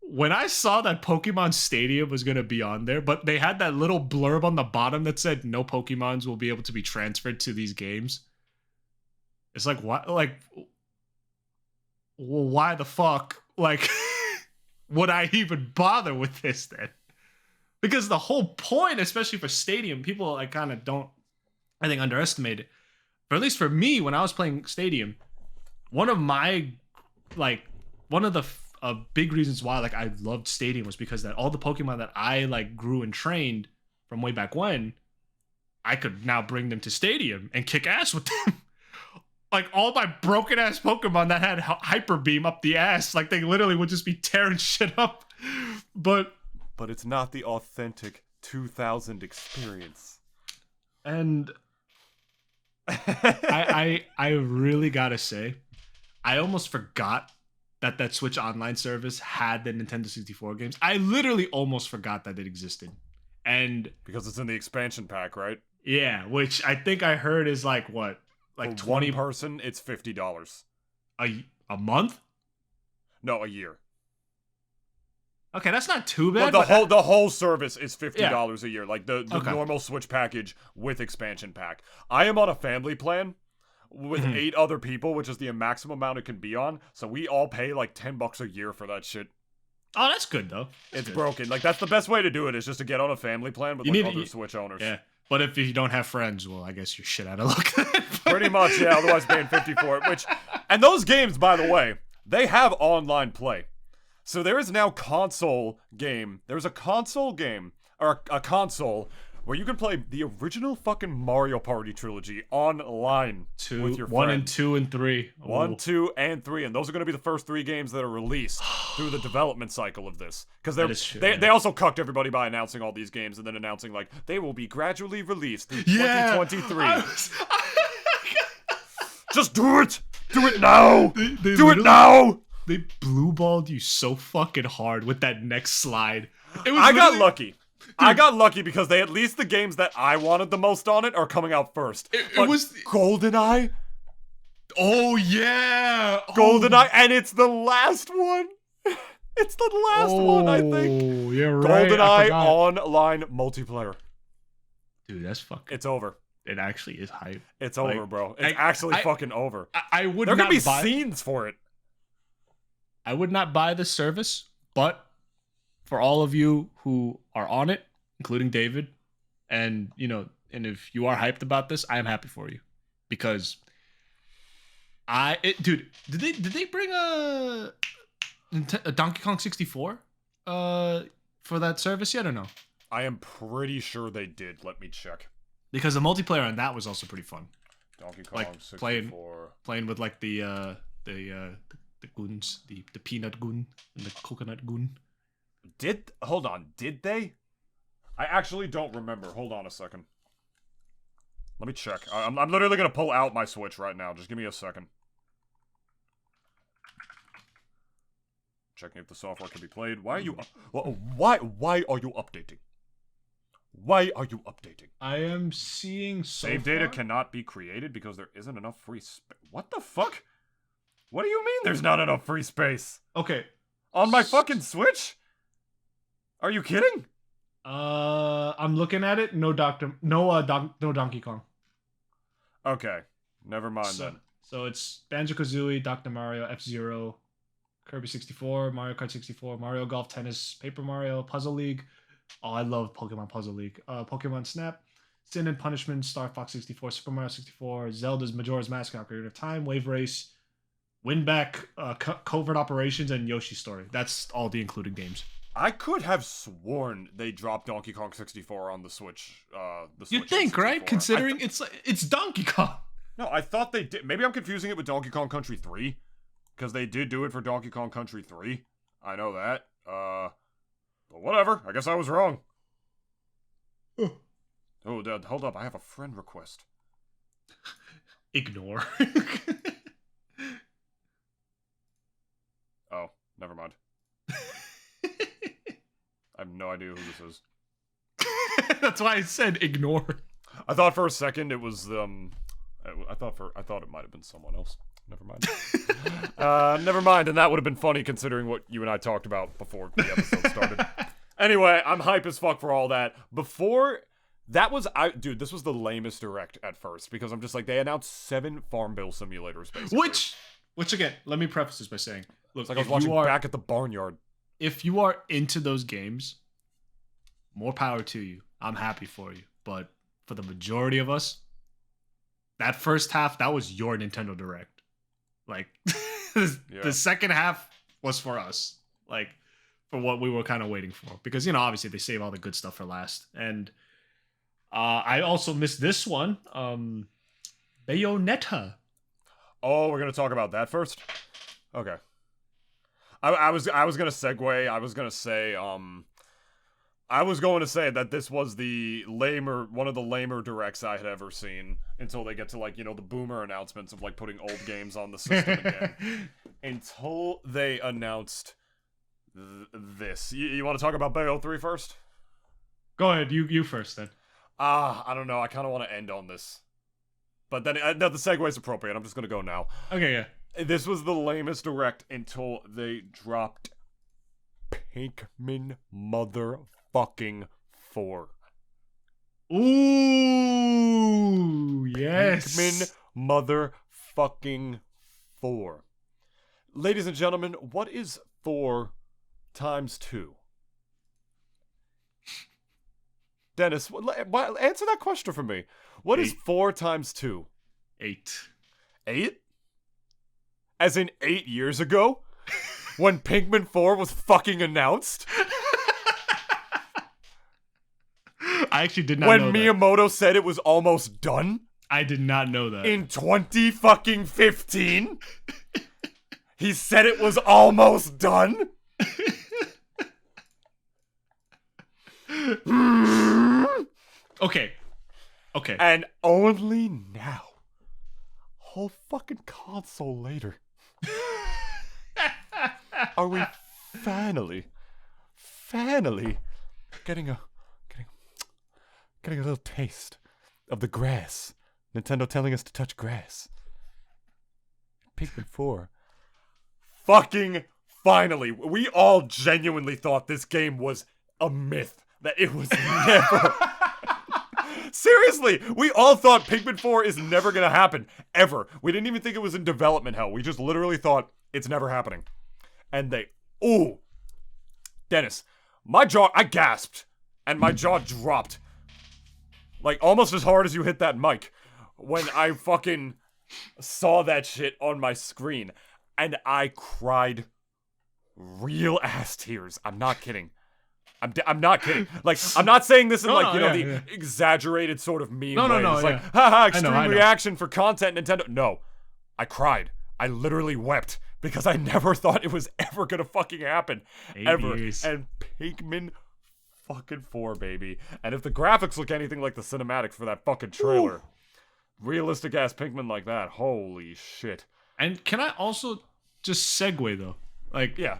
When I saw that Pokemon Stadium was going to be on there, but they had that little blurb on the bottom that said no Pokemons will be able to be transferred to these games. It's like, what? Like, well, why the fuck? Like, would I even bother with this then? Because the whole point, especially for Stadium, people like kind of don't, I think, underestimate it. But at least for me, when I was playing Stadium, one of the big reasons why like I loved Stadium was because that all the Pokemon that I like grew and trained from way back when, I could now bring them to Stadium and kick ass with them. like all my broken ass Pokemon that had Hyper Beam up the ass, like they literally would just be tearing shit up. But it's not the authentic 2000 experience. And I really gotta say, I almost forgot that Switch Online service had the Nintendo 64 games. I literally almost forgot that it existed. And because it's in the expansion pack, right? Yeah, which I think I heard is like what? Like For 20 one person, it's $50. A month? No, a year. Okay, that's not too bad. Well, the whole service is $50 a year, like the normal Switch package with expansion pack. I am on a family plan with 8 other people, which is the maximum amount it can be on. So we all pay like $10 a year for that shit. Oh, that's good though. It's broken. Like that's the best way to do it is just to get on a family plan with other Switch owners. Yeah. But if you don't have friends, well, I guess you're shit out of luck. Pretty much, yeah. Otherwise, paying $50 for it. And those games, by the way, they have online play. So there is now console game. There's a console game or a console where you can play the original fucking Mario Party trilogy online with your friends. 1 and 2 and 3. 1, 2, and 3, and those are going to be the first 3 games that are released through the development cycle of this. Because they also cucked everybody by announcing all these games and then announcing like they will be gradually released through 2023. Just do it! Do it now! Do it now! They blue balled you so fucking hard with that next slide. I got lucky. I got lucky because at least the games that I wanted the most on it are coming out first. It was GoldenEye. Oh yeah, GoldenEye, and it's the last one. It's the last one, I think. Oh, you're right. GoldenEye online multiplayer. Dude, that's fucking. It's over. It actually is hype. It's over, bro. It's actually fucking over. I would. There could be scenes for it. I would not buy the service, but for all of you who are on it, including David, and and if you are hyped about this, I am happy for you because dude, did they bring a Donkey Kong 64 for that service yet or no? I am pretty sure they did. Let me check. Because the multiplayer on that was also pretty fun. Donkey Kong like 64. Playing with like the goons, the peanut goon and the coconut goon. Hold on, did they? I actually don't remember. Hold on a second. Let me check. I'm literally gonna pull out my Switch right now. Just give me a second. Checking if the software can be played. Why are you? Why are you updating? Why are you updating? I am seeing save data cannot be created because there isn't enough free space. What the fuck? What do you mean there's not enough free space? Okay. On my fucking Switch? Are you kidding? I'm looking at it. No Donkey Kong. Okay. Never mind then. So it's Banjo-Kazooie, Dr. Mario, F-Zero, Kirby 64, Mario Kart 64, Mario Golf Tennis, Paper Mario, Puzzle League. Oh, I love Pokemon Puzzle League. Pokemon Snap, Sin and Punishment, Star Fox 64, Super Mario 64, Zelda's Majora's Mask, Ocarina of Time, Wave Race, Winback, Covert Operations, and Yoshi's Story. That's all the included games. I could have sworn they dropped Donkey Kong 64 on the Switch. You'd think, right? Considering it's Donkey Kong. No, I thought they did. Maybe I'm confusing it with Donkey Kong Country 3. Because they did do it for Donkey Kong Country 3. I know that. But whatever. I guess I was wrong. Oh, Dad, hold up. I have a friend request. Ignore. Oh, never mind. I have no idea who this is. That's why I said ignore. I thought for a second it was I thought it might have been someone else. Never mind. Never mind, and that would have been funny considering what you and I talked about before the episode started. Anyway, I'm hype as fuck for all that. Before that was dude, this was the lamest direct at first because I'm just like they announced 7 Farmville simulators basically. Which again, let me preface this by saying, look, it's like I was watching Back at the Barnyard. If you are into those games, more power to you. I'm happy for you. But for the majority of us, that first half, that was your Nintendo Direct. Like, the second half was for us. Like, for what we were kind of waiting for. Because, obviously they save all the good stuff for last. And I also missed this one. Bayonetta. Oh, we're gonna talk about that first? Okay. I was gonna segue. I was gonna say, I was going to say that this was one of the lamer directs I had ever seen until they get to, like, you know, the boomer announcements of, like, putting old games on the system again. Until they announced this. You want to talk about Bayo 3 first? Go ahead, you first then. I don't know. I kind of want to end on this. But then no, the segue is appropriate. I'm just going to go now. Okay, yeah. This was the lamest direct until they dropped Pikmin motherfucking 4. Ooh, yes. Pikmin motherfucking 4. Ladies and gentlemen, what is 4 times 2? Dennis, answer that question for me. What is 4 times 2? 8. 8? As in 8 years ago? When Pikmin 4 was fucking announced? I actually did not know when Miyamoto said it was almost done? I did not know that. In 2015? He said it was almost done? Okay. And only now, whole fucking console later, are we finally getting a little taste of the grass. Nintendo telling us to touch grass. Pikmin 4. Fucking finally. We all genuinely thought this game was a myth. That it was never... Seriously, we all thought Pikmin 4 is never gonna happen. Ever. We didn't even think it was in development hell. We just literally thought it's never happening. And they... Ooh. Dennis, I gasped. And my jaw dropped. Like, almost as hard as you hit that mic. When I fucking saw that shit on my screen. And I cried real ass tears. I'm not kidding. I'm not kidding. Like, I'm not saying this in the exaggerated sort of meme way. It's like, haha, extreme reaction for content, Nintendo. No. I cried. I literally wept because I never thought it was ever gonna fucking happen. 8 ever. years. And Pikmin fucking 4, baby. And if the graphics look anything like the cinematics for that fucking trailer, realistic ass Pikmin like that, holy shit. And can I also just segue though? Like, yeah.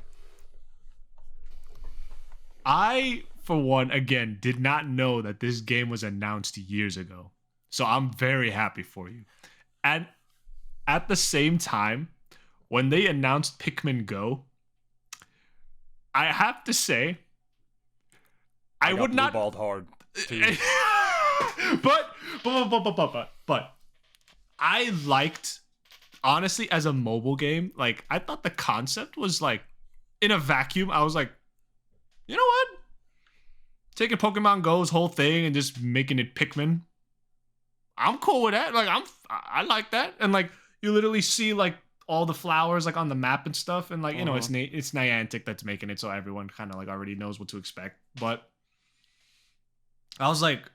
I, for one, again, did not know that this game was announced years ago. So I'm very happy for you. And at the same time, when they announced Pikmin Go, I have to say, I would not balled hard. but I liked, honestly, as a mobile game, like, I thought the concept was like, in a vacuum, I was like, you know what? Taking Pokemon Go's whole thing and just making it Pikmin. I'm cool with that. Like, I like that. And like, you literally see like all the flowers like on the map and stuff. And like, you know, it's Niantic that's making it, so everyone kind of like already knows what to expect. But I was like,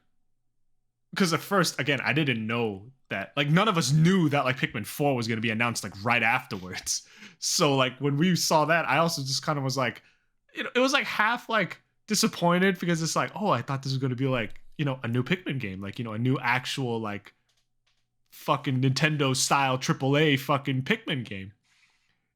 because at first, again, I didn't know that, like, none of us knew that like Pikmin 4 was going to be announced like right afterwards. So like when we saw that, I also just kind of was like, you know, it was like half like disappointed because it's like, oh, I thought this was going to be like, you know, a new Pikmin game, like, you know, a new actual like fucking Nintendo style AAA fucking Pikmin game.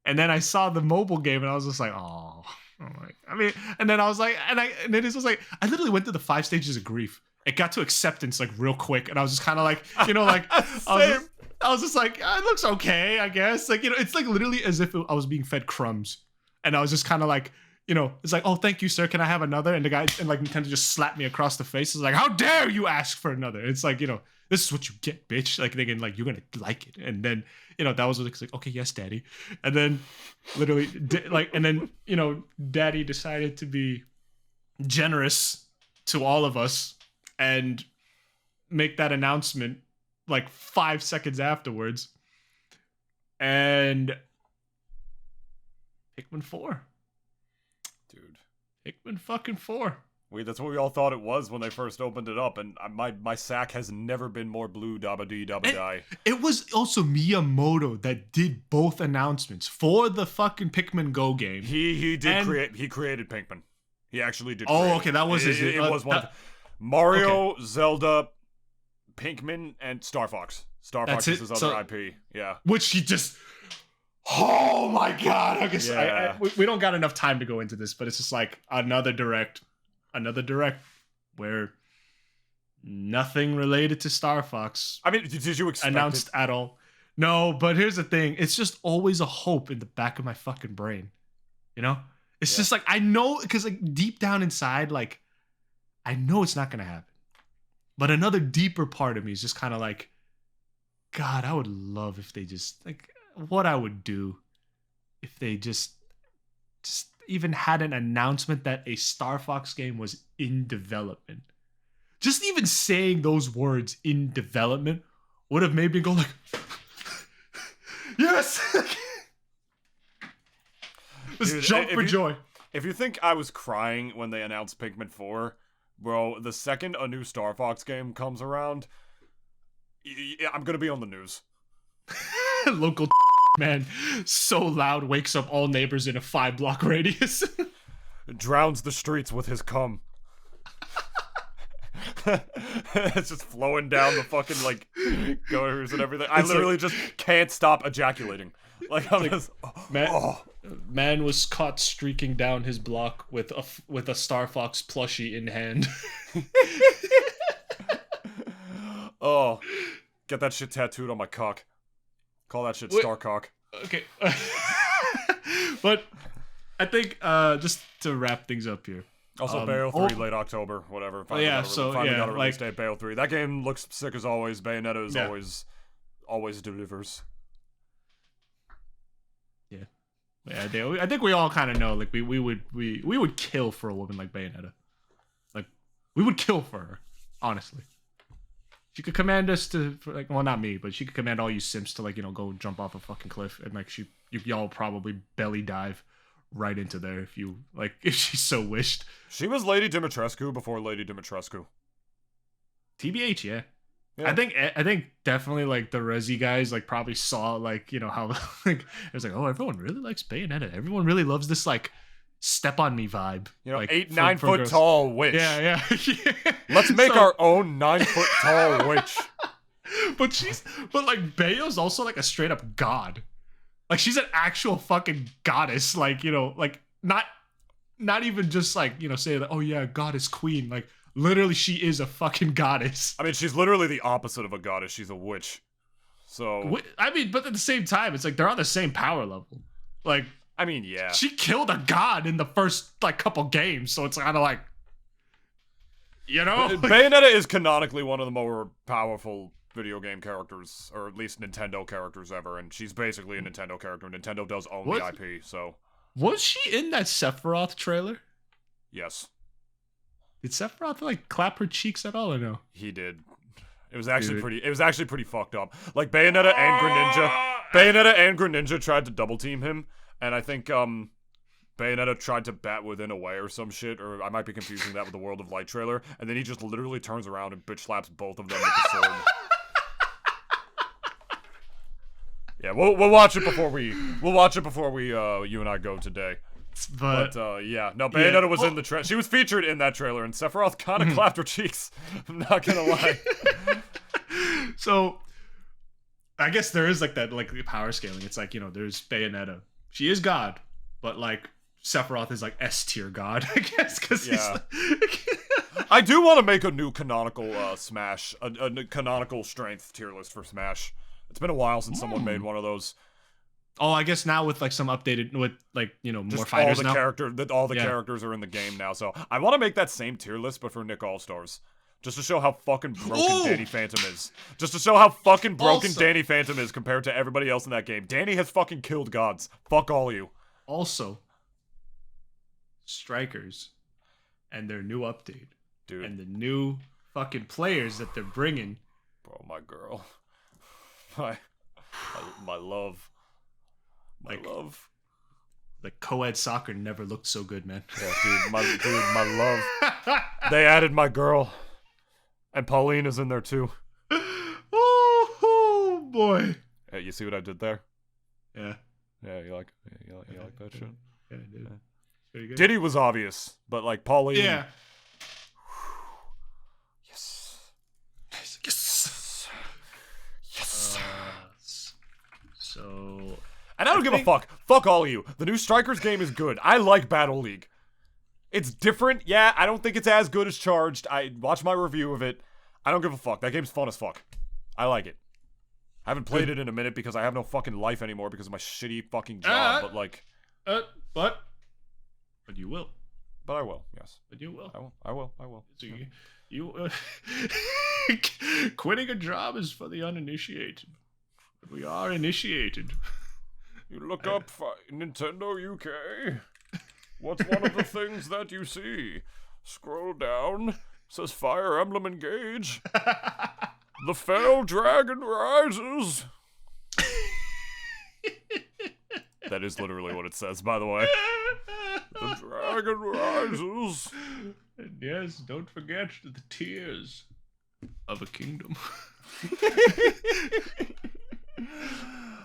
And then I saw the mobile game and I was just like, oh, like, I mean, and then I was like, and then it was like, I literally went through the 5 stages of grief. It got to acceptance like real quick, and I was just kind of like, you know, like I was just like, it looks okay, I guess. Like, you know, it's like literally as if I was being fed crumbs, and I was just kind of like, you know, it's like, oh, thank you, sir. Can I have another? And the guy, and like Nintendo just slapped me across the face. It's like, how dare you ask for another? It's like, you know, this is what you get, bitch. Like, thinking like you're gonna like it, and then, you know, that was like, okay, yes, daddy. And then literally, like, and then, you know, daddy decided to be generous to all of us and make that announcement like 5 seconds afterwards. And Pikmin 4. Dude. Pikmin fucking 4. That's what we all thought it was when they first opened it up, and my sack has never been more blue. Dabba dee dabba die. It was also Miyamoto that did both announcements for the fucking Pikmin Go game. He created Pikmin. He actually did. Oh, okay, that was his. It was one. Mario, okay. Zelda, Pikmin, and Star Fox. Star Fox is his other IP. Yeah. Which he just. Oh my god! I guess we don't got enough time to go into this, but it's just like another direct where nothing related to Star Fox. I mean, did you expect announced at all? No, but here's the thing: it's just always a hope in the back of my fucking brain. You know, it's just like I know because like deep down inside, like I know it's not gonna happen, but another deeper part of me is just kind of like, God, I would love if they just like. What I would do if they just even had an announcement that a Star Fox game was in development. Just even saying those words in development would have made me go like, yes! Just jump for joy. If you think I was crying when they announced Pikmin 4, bro, the second a new Star Fox game comes around, I'm gonna be on the news. Local man so loud wakes up all neighbors in a 5-block radius. Drowns the streets with his cum. It's just flowing down the fucking like gutters and everything. I literally just can't stop ejaculating. Like I'm just man was caught streaking down his block with a Star Fox plushie in hand. Oh, get that shit tattooed on my cock. Call that shit Starcock. Okay. But I think just to wrap things up here. Also, Bayo 3 late October, whatever. Finally got a release date, Bayo 3. That game looks sick as always. Bayonetta is always delivers. Yeah. I think we all kind of know like we would kill for a woman like Bayonetta. Like we would kill for her, honestly. She could command us to, like, well, not me, but she could command all you simps to, like, you know, go jump off a fucking cliff, and like y'all probably belly dive right into there if she so wished. She was Lady Dimitrescu before Lady Dimitrescu. TBH, yeah. I think definitely like the Resi guys like probably saw like you know how like it was like, oh, everyone really likes Bayonetta. Everyone really loves this like step on me vibe. You know, like, 9 foot girls. tall witch. Yeah. Let's make our own 9 foot tall witch. But like Bayo's also like a straight up god. Like she's an actual fucking goddess. Like, you know, like not even just like, you know, say that, oh yeah, goddess queen. Like literally she is a fucking goddess. I mean, she's literally the opposite of a goddess. She's a witch. So I mean, but at the same time, it's like they're on the same power level. Like, I mean, yeah. She killed a god in the first like couple games, so it's kind of like, you know, Bayonetta is canonically one of the more powerful video game characters, or at least Nintendo characters ever, and she's basically a Nintendo character. Nintendo does own the IP, so. Was she in that Sephiroth trailer? Yes. Did Sephiroth like clap her cheeks at all or no? He did. It was actually pretty fucked up. Like Bayonetta and Greninja tried to double team him, and I think Bayonetta tried to bat within away or some shit, or I might be confusing that with the World of Light trailer, and then he just literally turns around and bitch slaps both of them with the sword. Yeah, we'll watch it before we you and I go today. But yeah, no, Bayonetta was in the trailer. She was featured in that trailer, and Sephiroth kind of clapped her cheeks. I'm not gonna lie. So, I guess there is like that, like the power scaling. It's like, you know, there's Bayonetta. She is God, but like Sephiroth is like S tier God, I guess, because he's. I do want to make a new canonical Smash, a canonical strength tier list for Smash. It's been a while since someone made one of those. Oh, I guess now with like some updated, with like, you know, more fighters now. All the characters are in the game now, so I want to make that same tier list, but for Nick All-Stars. Just to show how fucking broken Danny Phantom is. Just to show how fucking broken Danny Phantom is compared to everybody else in that game. Danny has fucking killed gods. Fuck all you. Also, Strikers and their new update. Dude. And the new fucking players that they're bringing. Bro, my girl. My love. My love. the co-ed soccer never looked so good, man. Yeah, dude, my love. They added my girl, and Pauline is in there too. Oh boy. Hey, you see what I did there? Yeah. Yeah, you like that shit? Yeah, I did. Pretty good. Diddy was obvious, but like Pauline. Yeah. Yes. Yes. Yes. So. And I don't give a fuck. Fuck all of you. The new Strikers game is good. I like Battle League. It's different. Yeah, I don't think it's as good as Charged. I watched my review of it. I don't give a fuck. That game's fun as fuck. I like it. I haven't played it in a minute because I have no fucking life anymore because of my shitty fucking job, but like... But you will. But I will, yes. But you will. I will. So you quitting a job is for the uninitiated. But we are initiated. You look up Nintendo UK. What's one of the things that you see? Scroll down. Says Fire Emblem Engage. The fell dragon rises. That is literally what it says, by the way. The dragon rises. And yes, don't forget the tears of a kingdom.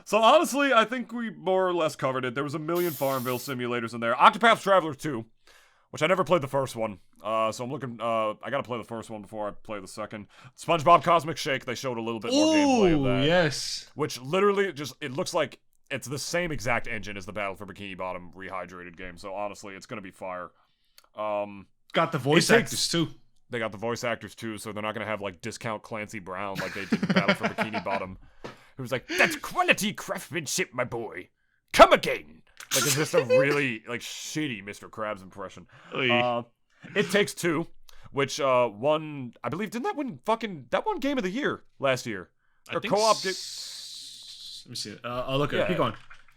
So honestly, I think we more or less covered it. There was a million Farmville simulators in there. Octopath Traveler 2, which I never played the first one. So I'm looking, I gotta play the first one before I play the second. SpongeBob Cosmic Shake, they showed a little bit more gameplay of that. Yes. Which literally it looks like it's the same exact engine as the Battle for Bikini Bottom rehydrated game. So honestly, it's gonna be fire. Got the voice actors too. They got the voice actors too, so they're not gonna have like discount Clancy Brown like they did in Battle for Bikini Bottom. Who's like, that's quality craftsmanship, my boy. Come again. Like, it's just a really, like, shitty Mr. Krabs impression. It Takes Two, which won, I believe, didn't that win Game of the Year last year? Or co-op game. Let me see it. I'll look at it. Keep going.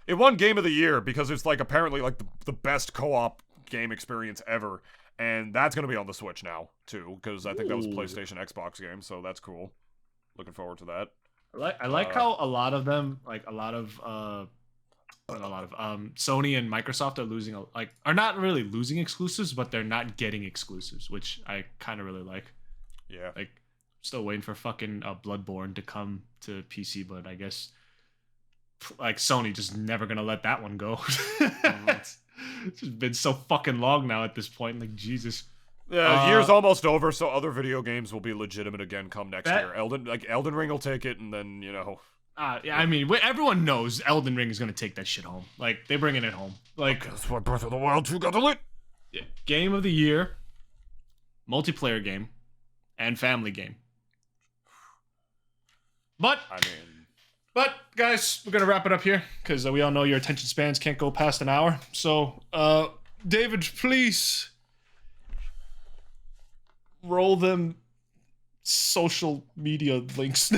It won Game of the Year because it's, like, apparently, like, the best co-op game experience ever. And that's going to be on the Switch now, too, because I think that was a PlayStation Xbox game, so that's cool. Looking forward to that. I like how a lot of them, like Sony and Microsoft are losing, are not really losing exclusives, but they're not getting exclusives, which I kind of really like. Yeah. Like, still waiting for fucking Bloodborne to come to PC, but I guess like Sony just never gonna let that one go. It's just been so fucking long now at this point. Like, Jesus. Yeah, the year's almost over, so other video games will be legitimate again come next year. Elden Ring will take it, and then, you know... yeah, I mean, everyone knows Elden Ring is going to take that shit home. Like, they're bringing it home. Like, that's why Breath of the Wild 2 got the lit. Yeah, game of the year, multiplayer game, and family game. But, guys, we're going to wrap it up here, because we all know your attention spans can't go past an hour. So, David, please... roll them social media links.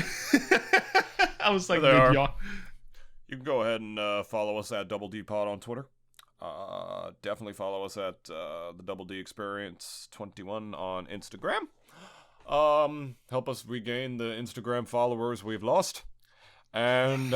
I was like, you can go ahead and follow us at Double D Pod on Twitter. Definitely follow us at the Double D Experience 21 on Instagram. Help us regain the Instagram followers we've lost. And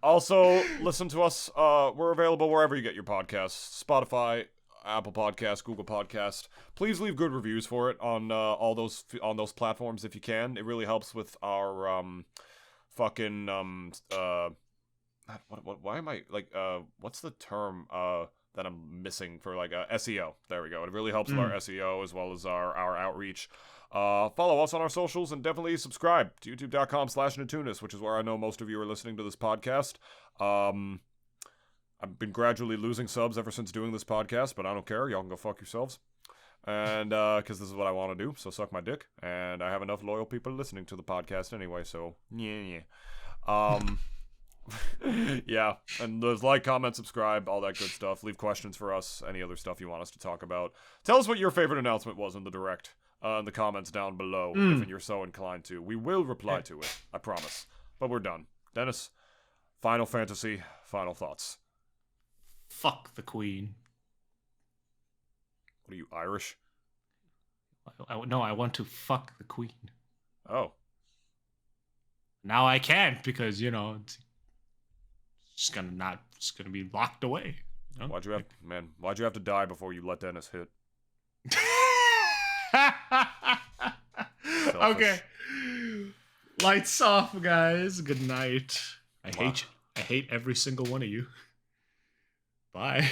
also listen to us. We're available wherever you get your podcasts. Spotify, Apple Podcast, Google Podcast. Please leave good reviews for it on all those platforms if you can. It really helps with our why am I like what's the term that I'm missing for like SEO? There we go. It really helps with our SEO as well as our outreach. Follow us on our socials and definitely subscribe to youtube.com/Nintoonist, which is where I know most of you are listening to this podcast. I've been gradually losing subs ever since doing this podcast, but I don't care. Y'all can go fuck yourselves. And, because this is what I want to do, so suck my dick. And I have enough loyal people listening to the podcast anyway, so, yeah. Yeah, and there's like, comment, subscribe, all that good stuff. Leave questions for us, any other stuff you want us to talk about. Tell us what your favorite announcement was in the direct, in the comments down below, if you're so inclined to. We will reply to it, I promise. But we're done. Dennis, Final Fantasy, final thoughts. Fuck the Queen. What are you, Irish? No, I want to fuck the Queen. Oh. Now I can't because, just gonna be locked away. You know? Why'd you have to die before you let Dennis hit? Okay. Lights off, guys. Good night. I hate you. I hate every single one of you. Bye.